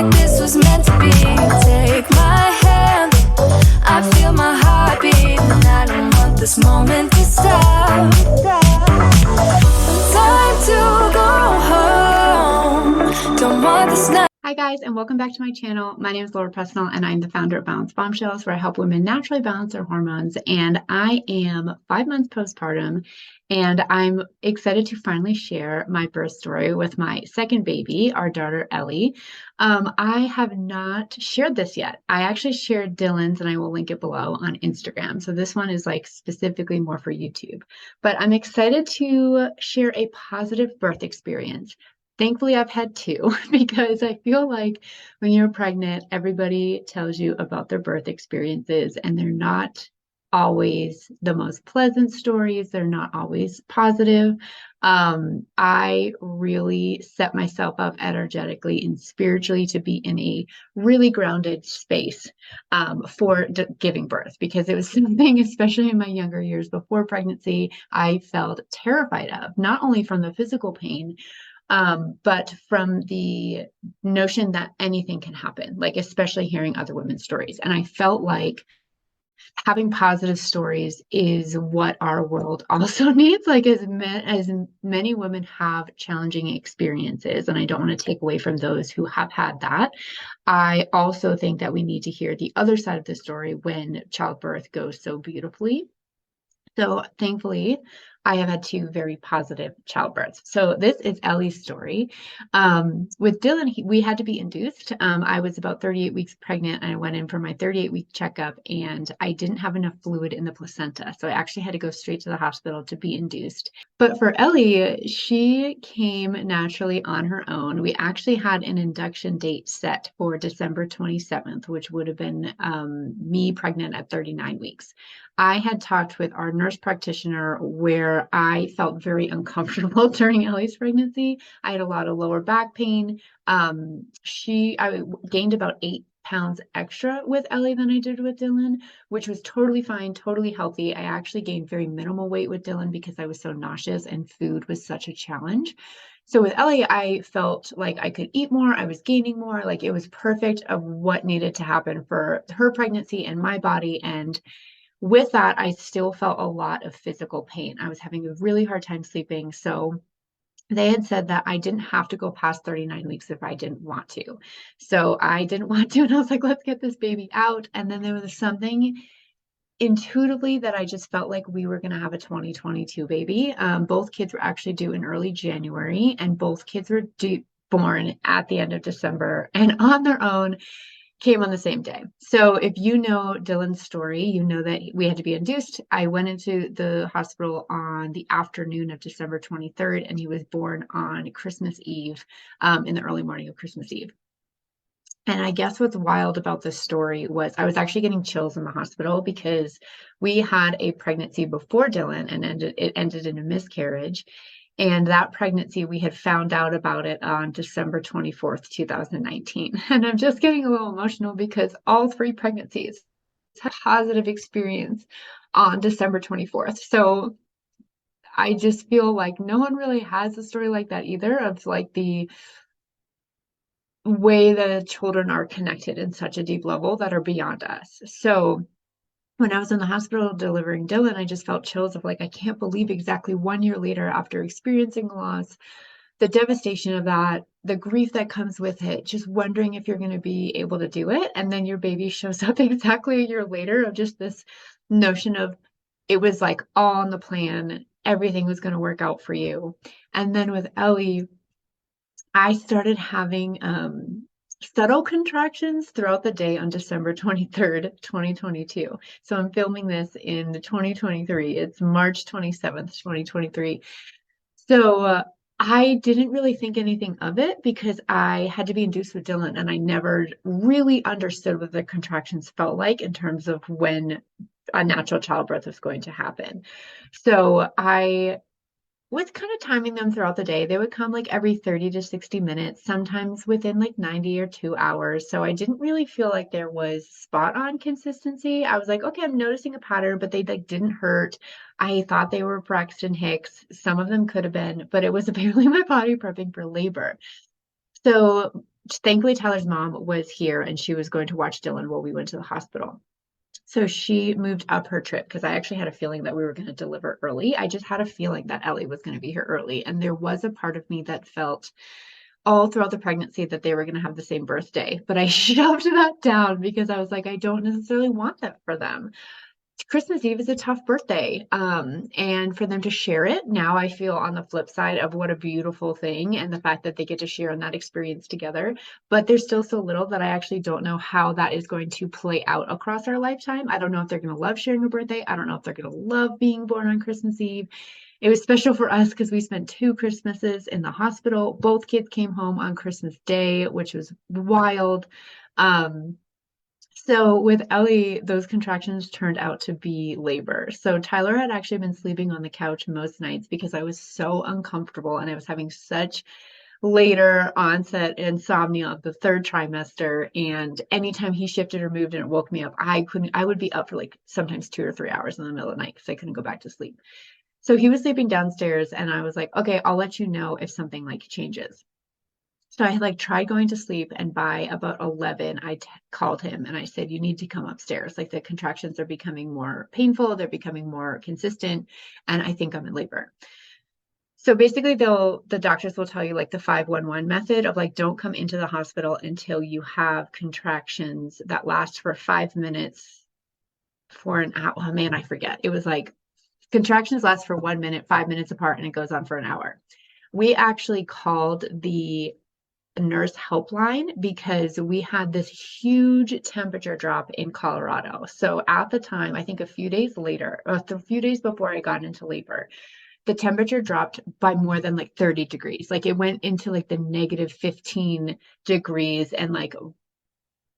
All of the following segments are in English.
like this was meant to be. Take my hand, I feel my heartbeat, and I don't want this moment to stop. Time to go home. Don't want this night. Hi guys, and welcome back to my channel. My name is Laura Presnell, and I'm the founder of Balanced Bombshells, where I help women naturally balance their hormones. And I am 5 months postpartum, and I'm excited to finally share my birth story with my second baby, our daughter Ellie. I have not shared this yet. I actually shared Dylan's, and I will link it below on Instagram. So this one is like specifically more for YouTube. But I'm excited to share a positive birth experience. Thankfully, I've had two because I feel like when you're pregnant, everybody tells you about their birth experiences, and they're not always the most pleasant stories. They're not always positive. I really set myself up energetically and spiritually to be in a really grounded space for giving birth, because it was something, especially in my younger years before pregnancy, I felt terrified of, not only from the physical pain, but from the notion that anything can happen, like especially hearing other women's stories. And I felt like having positive stories is what our world also needs. Like as many women have challenging experiences, and I don't want to take away from those who have had that. I also think that we need to hear the other side of the story when childbirth goes so beautifully. So thankfully, I have had two very positive childbirths. So this is Ellie's story. With Dylan, we had to be induced. I was about 38 weeks pregnant, and I went in for my 38-week checkup, and I didn't have enough fluid in the placenta. So I actually had to go straight to the hospital to be induced. But for Ellie, she came naturally on her own. We actually had an induction date set for December 27th, which would have been me pregnant at 39 weeks. I had talked with our nurse practitioner where I felt very uncomfortable during Ellie's pregnancy. I had a lot of lower back pain. I gained about 8 pounds extra with Ellie than I did with Dylan, which was totally fine, totally healthy. I actually gained very minimal weight with Dylan because I was so nauseous and food was such a challenge. So with Ellie, I felt like I could eat more. I was gaining more. Like it was perfect of what needed to happen for her pregnancy and my body. And with that, I still felt a lot of physical pain. I was having a really hard time sleeping. So they had said that I didn't have to go past 39 weeks if I didn't want to. So I didn't want to. And I was like, let's get this baby out. And then there was something intuitively that I just felt like we were going to have a 2022 baby. Both kids were actually due in early January, and both kids were born at the end of December and on their own came on the same day. So if you know Dylan's story, you know that we had to be induced. I went into the hospital on the afternoon of December 23rd, and he was born on Christmas Eve, in the early morning of Christmas Eve. And I guess what's wild about this story was I was actually getting chills in the hospital because we had a pregnancy before Dylan, and it ended in a miscarriage. And that pregnancy, we had found out about it on December 24th, 2019. And I'm just getting a little emotional because all three pregnancies had a positive experience on December 24th. So I just feel like no one really has a story like that either, of like the way the children are connected in such a deep level that are beyond us. So when I was in the hospital delivering Dylan, I just felt chills of like, I can't believe exactly 1 year later, after experiencing loss, the devastation of that, the grief that comes with it, just wondering if you're going to be able to do it. And then your baby shows up exactly a year later, of just this notion of it was like all on the plan. Everything was going to work out for you. And then with Ellie, I started having subtle contractions throughout the day on December 23rd, 2022. So I'm filming this in 2023. It's March 27th, 2023. So I didn't really think anything of it because I had to be induced with Dylan, and I never really understood what the contractions felt like in terms of when a natural childbirth was going to happen. So I was kind of timing them throughout the day. They would come like every 30 to 60 minutes, sometimes within like 90 or 2 hours. So I didn't really feel like there was spot on consistency. I was like, okay, I'm noticing a pattern, but they like didn't hurt. I thought they were Braxton Hicks. Some of them could have been, but it was apparently my body prepping for labor. So thankfully Tyler's mom was here and she was going to watch Dylan while we went to the hospital. So she moved up her trip because I actually had a feeling that we were going to deliver early. I just had a feeling that Ellie was going to be here early. And there was a part of me that felt all throughout the pregnancy that they were going to have the same birthday. But I shoved that down because I was like, I don't necessarily want that for them. Christmas Eve is a tough birthday. And for them to share it, now I feel on the flip side of what a beautiful thing and the fact that they get to share in that experience together. But there's still so little that I actually don't know how that is going to play out across our lifetime. I don't know if they're going to love sharing a birthday. I don't know if they're going to love being born on Christmas Eve. It was special for us because we spent 2 Christmases in the hospital. Both kids came home on Christmas Day, which was wild. Um, so with Ellie, those contractions turned out to be labor. So Tyler had actually been sleeping on the couch most nights because I was so uncomfortable and I was having such later onset insomnia of the third trimester. And anytime he shifted or moved and it woke me up, I would be up for like sometimes 2 or 3 hours in the middle of the night because I couldn't go back to sleep. So he was sleeping downstairs and I was like, okay, I'll let you know if something like changes. So I had like tried going to sleep, and by about 11, called him and I said, you need to come upstairs. Like the contractions are becoming more painful, they're becoming more consistent, and I think I'm in labor. So basically, the doctors will tell you like the 511 method of like, don't come into the hospital until you have contractions that last for 5 minutes for an hour. Oh man, I forget. It was like contractions last for 1 minute, 5 minutes apart, and it goes on for an hour. We actually called the nurse helpline because we had this huge temperature drop in Colorado. So at the time, I think a few days later, or a few days before I got into labor, the temperature dropped by more than like 30 degrees. Like it went into like the negative 15 degrees, and like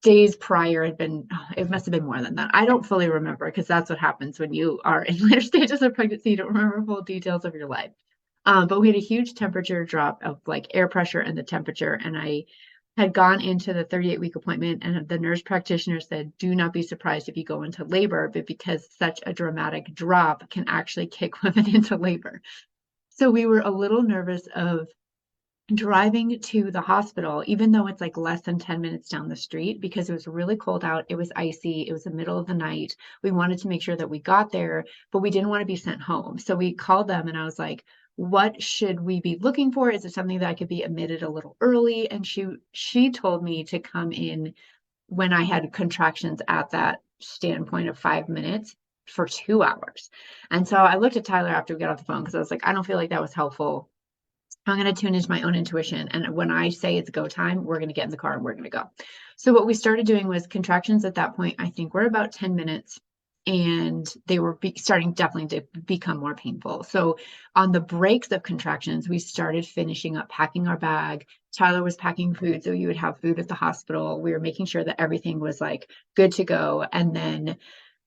days prior had been, it must have been more than that. I don't fully remember because that's what happens when you are in later stages of pregnancy. You don't remember full details of your life. But we had a huge temperature drop of like air pressure and the temperature. And I had gone into the 38-week appointment, and the nurse practitioner said, do not be surprised if you go into labor, but because such a dramatic drop can actually kick women into labor. So we were a little nervous of driving to the hospital, even though it's like less than 10 minutes down the street, because it was really cold out. It was icy. It was the middle of the night. We wanted to make sure that we got there, but we didn't want to be sent home. So we called them and I was like, what should we be looking for? Is it something that could be admitted a little early? And she told me to come in when I had contractions at that standpoint of 5 minutes for 2 hours. And so I looked at Tyler after we got off the phone because I was like, I don't feel like that was helpful. I'm going to tune into my own intuition. And when I say it's go time, we're going to get in the car and we're going to go. So what we started doing was contractions at that point, I think were about 10 minutes, and they were starting definitely to become more painful. So on the breaks of contractions, we started finishing up packing our bag. Tyler was packing food. So you would have food at the hospital. We were making sure that everything was like good to go. And then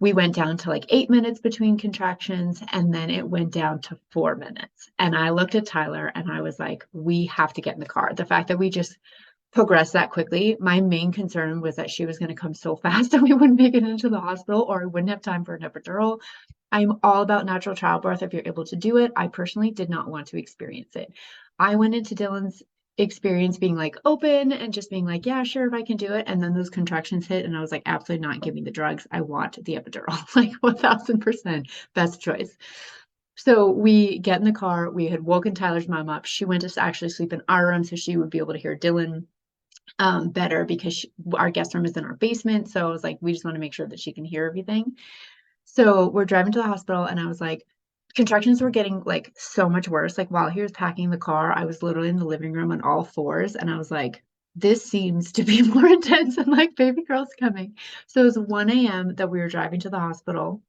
we went down to like 8 minutes between contractions, and then it went down to 4 minutes. And I looked at Tyler and I was like, we have to get in the car. The fact that we just progressed that quickly, my main concern was that she was going to come so fast that we wouldn't make it into the hospital or we wouldn't have time for an epidural. I'm all about natural childbirth if you're able to do it. I personally did not want to experience it. I went into Dylan's experience being like open and just being like, yeah, sure, if I can do it. And then those contractions hit, and I was like, absolutely not, give me the drugs. I want the epidural, like 1000% best choice. So we get in the car. We had woken Tyler's mom up. She went to actually sleep in our room so she would be able to hear Dylan better because our guest room is in our basement. So I was like, we just want to make sure that she can hear everything. So we're driving to the hospital, and I was like, contractions were getting like so much worse. Like while he was packing the car, I was literally in the living room on all fours, and I was like, this seems to be more intense and like baby girl's coming. So it was 1 a.m. that we were driving to the hospital,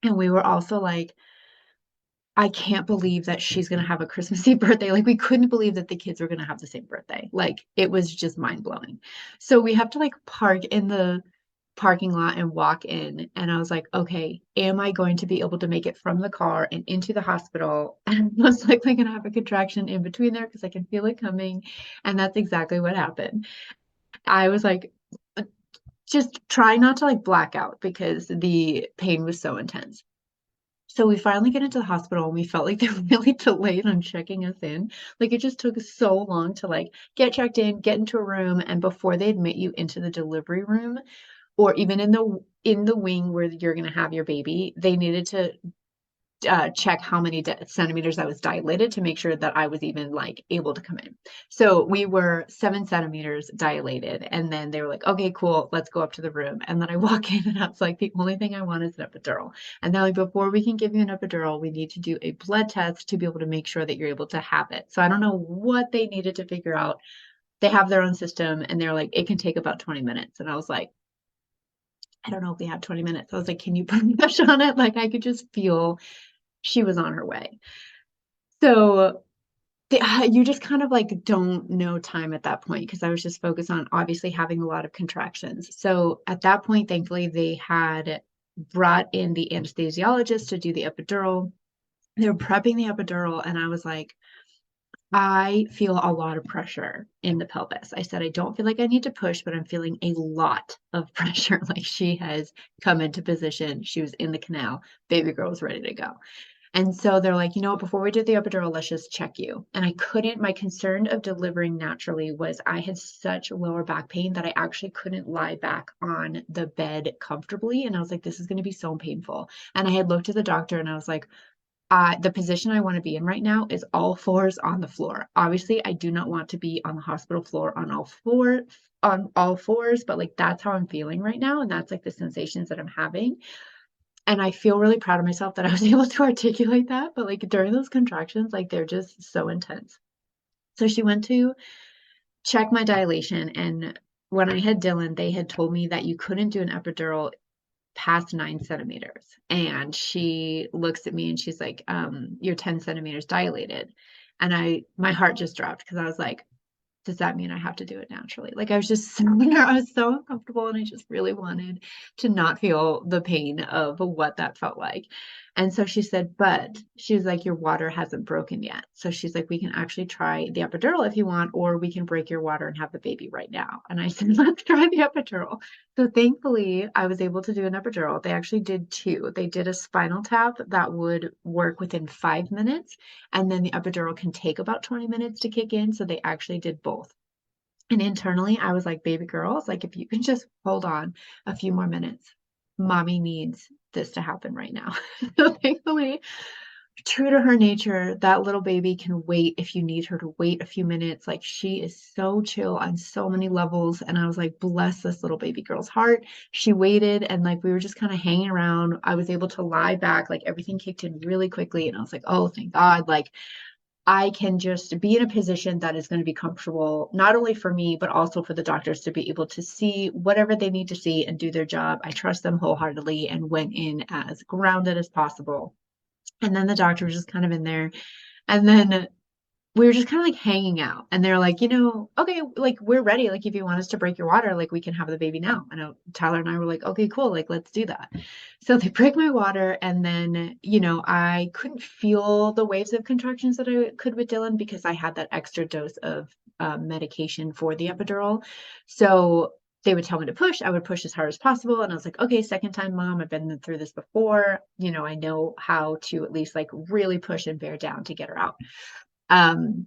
and we were also like, I can't believe that she's going to have a Christmas Eve birthday. Like we couldn't believe that the kids were going to have the same birthday. Like it was just mind blowing. So we have to like park in the parking lot and walk in. And I was like, okay, am I going to be able to make it from the car and into the hospital? And I'm most likely going to have a contraction in between there because I can feel it coming. And that's exactly what happened. I was like, just try not to like black out because the pain was so intense. So we finally get into the hospital and we felt like they were really delayed on checking us in. Like it just took so long to like get checked in, get into a room, and before they admit you into the delivery room or even in the wing where you're going to have your baby, they needed to check how many centimeters I was dilated to make sure that I was even like able to come in. So we were 7 centimeters dilated. And then they were like, okay, cool, let's go up to the room. And then I walk in and I was like, the only thing I want is an epidural. And they're like, before we can give you an epidural, we need to do a blood test to be able to make sure that you're able to have it. So I don't know what they needed to figure out. They have their own system and they're like, it can take about 20 minutes. And I was like, I don't know if we have 20 minutes. I was like, can you put a push on it? Like I could just feel she was on her way. So you just kind of like don't know time at that point because I was just focused on obviously having a lot of contractions. So at that point, thankfully, they had brought in the anesthesiologist to do the epidural. They were prepping the epidural, and I was like, I feel a lot of pressure in the pelvis. I said, I don't feel like I need to push, but I'm feeling a lot of pressure. Like she has come into position. She was in the canal. Baby girl was ready to go. And so they're like, you know what, before we do the epidural, let's just check you. And I couldn't, my concern of delivering naturally was I had such lower back pain that I actually couldn't lie back on the bed comfortably. And I was like, this is going to be so painful. And I had looked at the doctor and I was like, the position I want to be in right now is all fours on the floor. Obviously, I do not want to be on the hospital floor on all fours, but like that's how I'm feeling right now. And that's like the sensations that I'm having. And I feel really proud of myself that I was able to articulate that, but like during those contractions, like they're just so intense. So she went to check my dilation, and when I had Dylan, they had told me that you couldn't do an epidural past 9 centimeters. And she looks at me and she's like, you're 10 centimeters dilated. And my heart just dropped because I was like, does that mean I have to do it naturally? Like I was just so I was so uncomfortable and I just really wanted to not feel the pain of what that felt like. And so she said, but she was like, your water hasn't broken yet. So she's like, we can actually try the epidural if you want, or we can break your water and have the baby right now. And I said, let's try the epidural. So thankfully, I was able to do an epidural. They actually did two. They did a spinal tap that would work within 5 minutes, and then the epidural can take about 20 minutes to kick in. So they actually did both. And internally, I was like, baby girls, like if you can just hold on a few more minutes, mommy needs this to happen right now. So thankfully, true to her nature, that little baby can wait if you need her to wait a few minutes. Like she is so chill on so many levels. And I was like, bless this little baby girl's heart. She waited and like we were just kind of hanging around. I was able to lie back, like everything kicked in really quickly. And I was like, oh, thank God. Like I can just be in a position that is going to be comfortable, not only for me, but also for the doctors to be able to see whatever they need to see and do their job. I trust them wholeheartedly and went in as grounded as possible. And then the doctor was just kind of in there. And then we were just kind of like hanging out. And they're like, okay, like we're ready. Like if you want us to break your water, like we can have the baby now. And Tyler and I were like, okay, cool. Like let's do that. So they break my water. And then, I couldn't feel the waves of contractions that I could with Dylan because I had that extra dose of medication for the epidural. So they would tell me to push. I would push as hard as possible. And I was like, okay, second time, mom, I've been through this before. I know how to at least like really push and bear down to get her out. Um,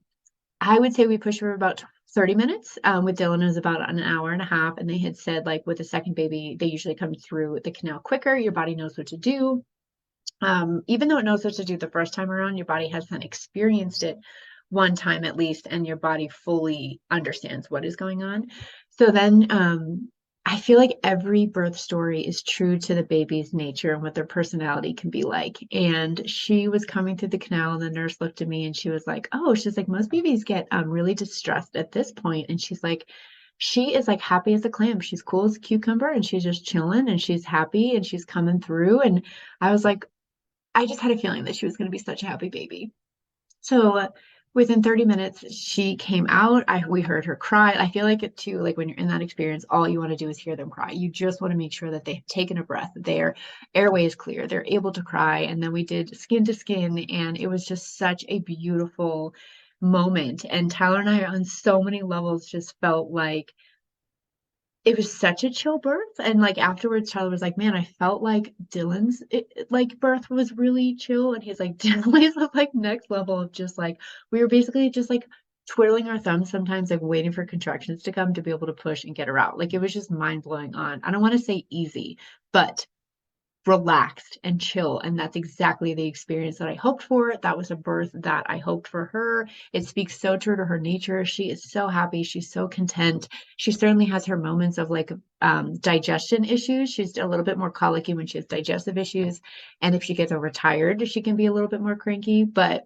I would say we pushed for about 30 minutes. With Dylan, it was about an hour and a half. And they had said, like, with the second baby, they usually come through the canal quicker. Your body knows what to do. Even though it knows what to do the first time around, your body hasn't experienced it one time at least, and your body fully understands what is going on. So then I feel like every birth story is true to the baby's nature and what their personality can be like. And she was coming through the canal, and the nurse looked at me and she was like, oh, she's like, most babies get really distressed at this point. And she's like, she is like happy as a clam. She's cool as a cucumber and she's just chilling and she's happy and she's coming through. And I was like, I just had a feeling that she was going to be such a happy baby. So within 30 minutes, she came out. We heard her cry. I feel like it too, like when you're in that experience, all you want to do is hear them cry. You just want to make sure that they've taken a breath, their airway is clear, they're able to cry. And then we did skin to skin, and it was just such a beautiful moment. And Tyler and I, on so many levels, just felt like it was such a chill birth. And like afterwards, Tyler was like, man, I felt like Dylan's like birth was really chill. And he's like, Dylan's was like next level of just like, we were basically just like twiddling our thumbs sometimes, like waiting for contractions to come to be able to push and get her out. Like it was just mind blowing on, I don't want to say easy, but relaxed and chill. And that's exactly the experience that I hoped for. That was a birth that I hoped for her. It speaks so true to her nature. She is so happy. She's so content. She certainly has her moments of like digestion issues. She's a little bit more colicky when she has digestive issues. And if she gets overtired, she can be a little bit more cranky. But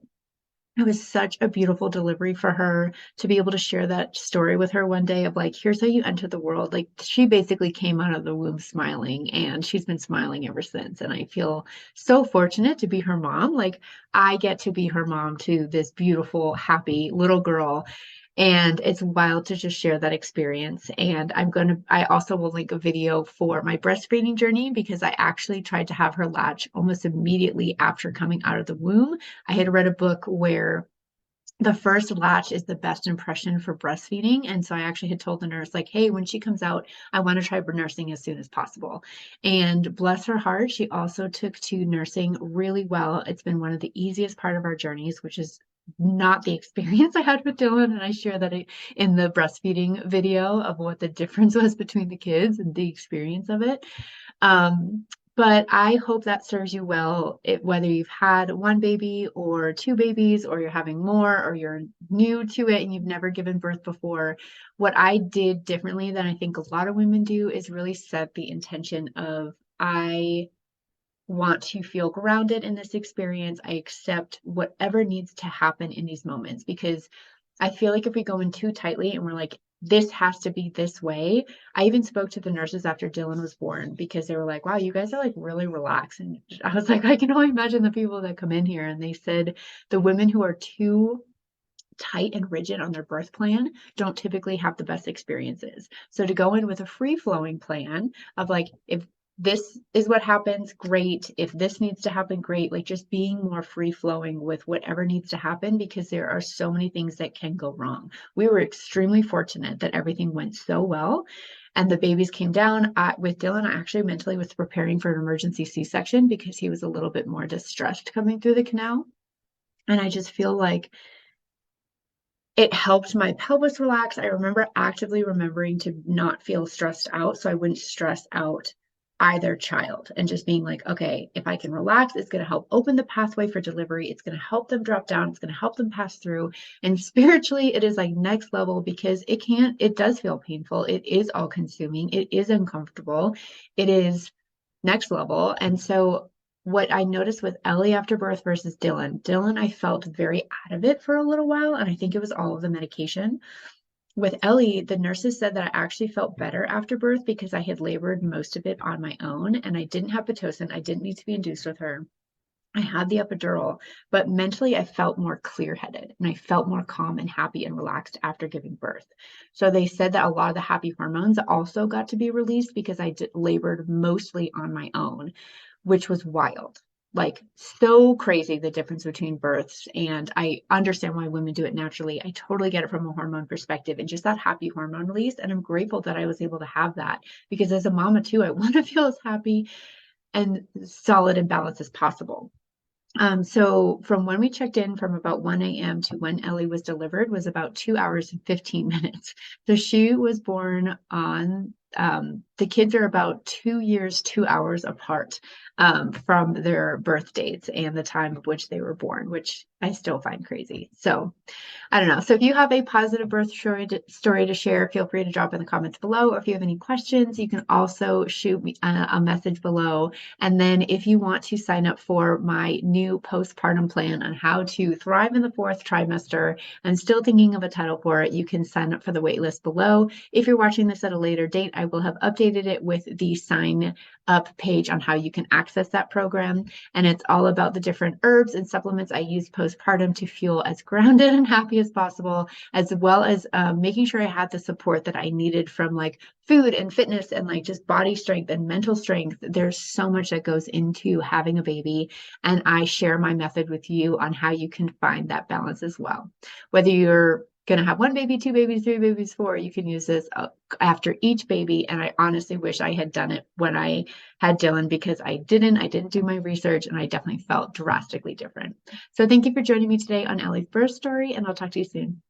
it was such a beautiful delivery for her to be able to share that story with her one day of like, here's how you enter the world. Like she basically came out of the womb smiling and she's been smiling ever since. And I feel so fortunate to be her mom. Like I get to be her mom to this beautiful, happy little girl. And it's wild to just share that experience. And I also will link a video for my breastfeeding journey because I actually tried to have her latch almost immediately after coming out of the womb. I had read a book where the first latch is the best impression for breastfeeding. And so I actually had told the nurse, like, hey, when she comes out, I want to try nursing as soon as possible. And bless her heart, she also took to nursing really well. It's been one of the easiest part of our journeys, which is not the experience I had with Dylan. And I share that in the breastfeeding video of what the difference was between the kids and the experience of it. Um, but I hope that serves you well, whether you've had one baby or two babies, or you're having more, or you're new to it and you've never given birth before. What I did differently than I think a lot of women do is really set the intention of, I want to feel grounded in this experience. I accept whatever needs to happen in these moments because I feel like if we go in too tightly and we're like, this has to be this way. I even spoke to the nurses after Dylan was born because they were like, wow, you guys are like really relaxed. And I was like, I can only imagine the people that come in here. And they said the women who are too tight and rigid on their birth plan don't typically have the best experiences. So to go in with a free flowing plan of like, if this is what happens, great. If this needs to happen, great. Like just being more free flowing with whatever needs to happen because there are so many things that can go wrong. We were extremely fortunate that everything went so well. And the babies came down. With Dylan, I actually mentally was preparing for an emergency C-section because he was a little bit more distressed coming through the canal. And I just feel like it helped my pelvis relax. I remember actively remembering to not feel stressed out so I wouldn't stress out either child and just being like, okay, if I can relax, it's going to help open the pathway for delivery. It's going to help them drop down. It's going to help them pass through. And spiritually, it is like next level because it does feel painful. It is all consuming. It is uncomfortable. It is next level. And so what I noticed with Ellie after birth versus Dylan, I felt very out of it for a little while. And I think it was all of the medication. With Ellie, the nurses said that I actually felt better after birth because I had labored most of it on my own and I didn't have Pitocin. I didn't need to be induced with her. I had the epidural, but mentally I felt more clear-headed and I felt more calm and happy and relaxed after giving birth. So they said that a lot of the happy hormones also got to be released because I labored mostly on my own, which was wild. Like so crazy the difference between births. And I understand why women do it naturally. I totally get it from a hormone perspective and just that happy hormone release. And I'm grateful that I was able to have that because as a mama too, I want to feel as happy and solid and balanced as possible. So from when we checked in from about 1 a.m. to when Ellie was delivered was about 2 hours and 15 minutes. So she was born on, the kids are about 2 years, 2 hours apart from their birth dates and the time of which they were born, which I still find crazy. So I don't know. So if you have a positive birth story to share, feel free to drop in the comments below. Or if you have any questions, you can also shoot me a message below. And then if you want to sign up for my new postpartum plan on how to thrive in the fourth trimester, I'm still thinking of a title for it. You can sign up for the waitlist below. If you're watching this at a later date, I will have updated it with the sign up page on how you can access that program. And it's all about the different herbs and supplements I use postpartum to feel as grounded and happy as possible, as well as making sure I had the support that I needed from like food and fitness and like just body strength and mental strength. There's so much that goes into having a baby. And I share my method with you on how you can find that balance as well. Whether you're gonna have 1 baby, 2 babies, 3 babies, 4, you can use this after each baby. And I honestly wish I had done it when I had Dylan, because I didn't do my research, and I definitely felt drastically different. So thank you for joining me today on Ellie's birth story, and I'll talk to you soon.